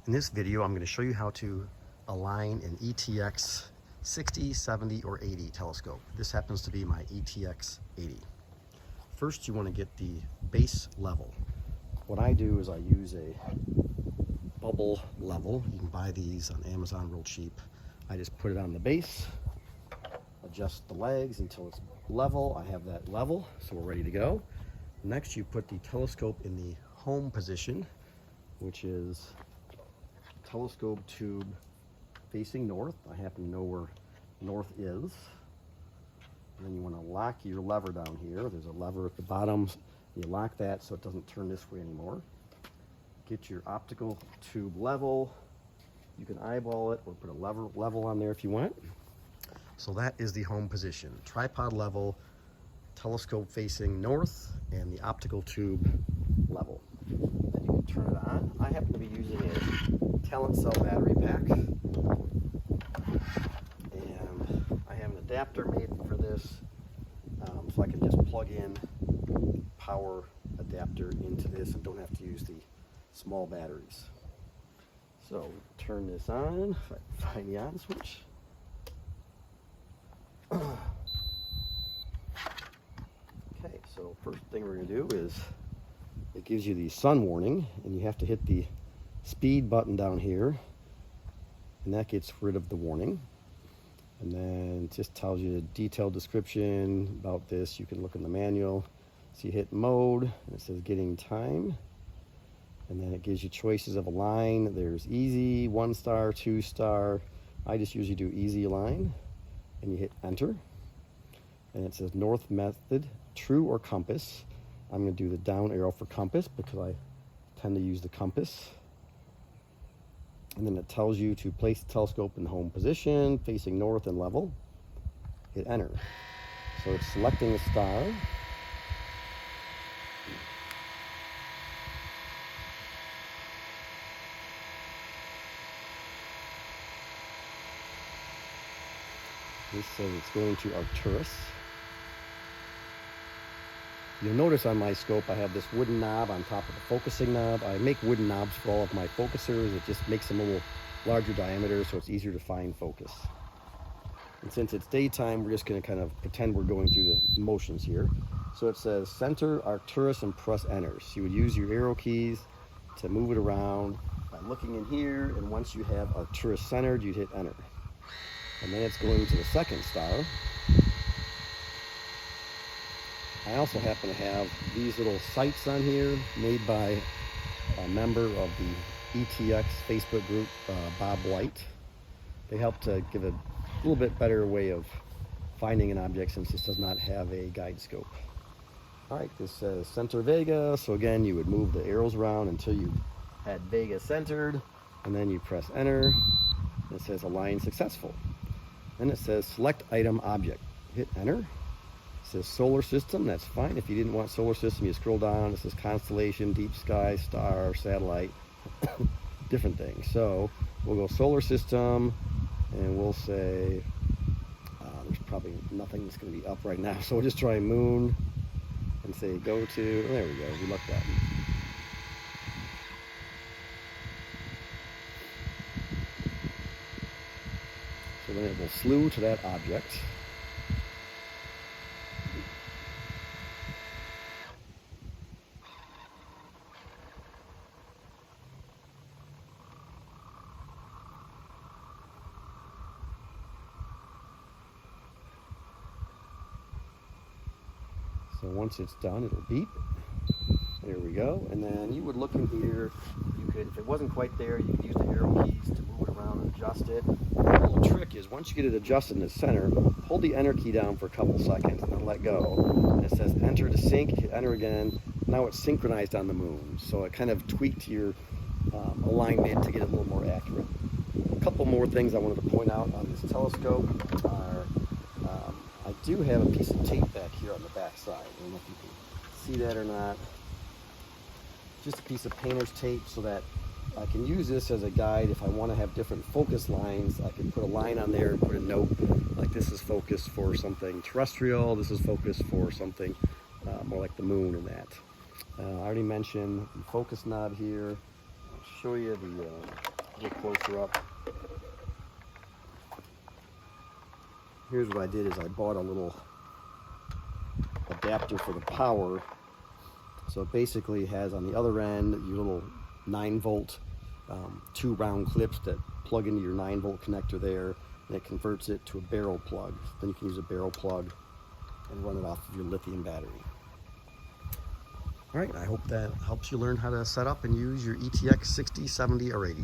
In this video, I'm going to show you how to align an ETX 60, 70, or 80 telescope. This happens to be my ETX 80. First, you want to get the base level. What I do is I use a bubble level. You can buy these on Amazon real cheap. I just put it on the base, adjust the legs until it's level. I have that level, so we're ready to go. Next, you put the telescope in the home position, which is telescope tube facing north. I happen to know where north is. And then you want to lock your lever down here. There's a lever at the bottom. You lock that so it doesn't turn this way anymore. Get your optical tube level. You can eyeball it or put a level on there if you want. So that is the home position. Tripod level, telescope facing north, and the optical tube level. Then you can turn it on. I happen to be using a talent cell battery pack. And I have an adapter made for this, so I can just plug in power adapter into this and don't have to use the small batteries. So turn this on, if I can find the on switch. Okay, so first thing we're going to do is it gives you the sun warning, and you have to hit the speed button down here, and that gets rid of the warning. And then it just tells you a detailed description about this. You can look in the manual. So you hit mode, and it says getting time, and then it gives you choices of a line. There's easy, 1 star, 2 star. I just usually do easy line, and you hit enter, and it says north method, true or compass. I'm going to do the down arrow for compass because I tend to use the compass. And then it tells you to place the telescope in home position, facing north and level. Hit enter. So it's selecting a star. This says it's going to Arcturus. You'll notice on my scope I have this wooden knob on top of the focusing knob. I make wooden knobs for all of my focusers. It just makes them a little larger diameter so it's easier to find focus. And since it's daytime, we're just going to kind of pretend we're going through the motions here. So it says center Arcturus and press enter. So you would use your arrow keys to move it around by looking in here, and once you have Arcturus centered, you'd hit enter. And then it's going to the second star. I also happen to have these little sights on here made by a member of the ETX Facebook group, Bob White. They help to give a little bit better way of finding an object since this does not have a guide scope. All right, this says center Vega. So again, you would move the arrows around until you had Vega centered, and then you press enter. And it says align successful. Then it says select item object. Hit enter. It says solar system. That's fine. If you didn't want solar system, you scroll down. It says constellation, deep sky, star, satellite, different things. So we'll go solar system, and we'll say there's probably nothing that's going to be up right now. So we'll just try moon and say go to. There we go. We lucked out. So then it will slew to that object. So once it's done, it'll beep. There we go. And then you would look in here. You could, if it wasn't quite there, you could use the arrow keys to move it around and adjust it. The little trick is once you get it adjusted in the center, hold the enter key down for a couple seconds and then let go. And it says enter to sync, hit enter again. Now it's synchronized on the moon. So it kind of tweaked your alignment to get it a little more accurate. A couple more things I wanted to point out on this telescope are I do have a piece of tape back here on the back side. I don't know if you can see that or not. Just a piece of painter's tape so that I can use this as a guide. If I want to have different focus lines, I can put a line on there and put a note like this is focused for something terrestrial, this is focused for something more like the moon and that. I already mentioned the focus knob here. I'll show you the get closer up. Here's what I did is I bought a little adapter for the power. So it basically has on the other end your little 9-volt 2 round clips that plug into your 9-volt connector there, and it converts it to a barrel plug. Then you can use a barrel plug and run it off of your lithium battery. All right, I hope that helps you learn how to set up and use your ETX 60, 70, or 80.